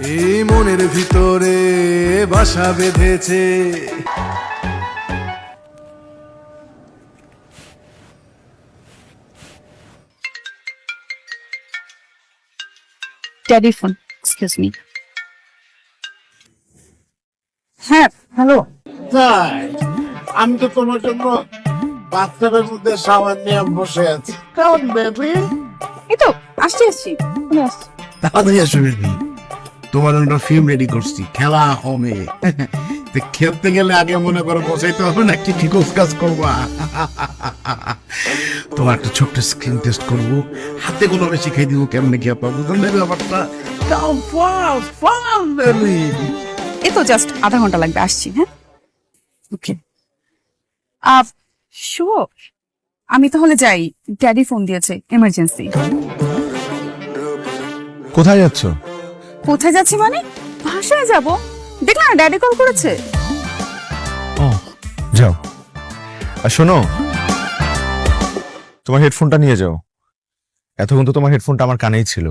এই মনের ভিতরে বাসা বেঁধেছে। Daddy phone, excuse me. হ্যাঁ হ্যালো। তাই আমি তো তোমার জন্য বাচ্চাদের মধ্যে সাবান নিয়ে বসে আছি। কেমন বেবি? এই তো আসছি আসছি আমি আসছি। তাড়াতাড়ি আসো বেবি, তোমার জন্য ফিল্ম রেডি করছি, খেলা হবে। তো খেলতে গেলে আগে মনে করো বসাইতে হবে না, কি ঠিক কাজ করবা। তোমার একটা ছোট্ট স্ক্রিন টেস্ট করবো, হাতে কলমে শিখাই দিব কেমনে খেয়ে পাবো, বুঝলে ব্যাপারটা? এই তো জাস্ট আধা ঘন্টা লাগবে, আসছি। হ্যাঁ ওকে। শিওর, আমি তাহলে যাই, ড্যাডি ফোন দিয়েছে, এমার্জেন্সি। কোথায় যাচ্ছ? কোথায় যাচ্ছি মানে? বাসায় যাব। দেখলা না ড্যাডি কল করেছে। ও যাও। আর শোনো, তোমার হেডফোনটা নিয়ে যাও। এতক্ষণ তো তোমার হেডফোনটা আমার কানেই ছিল।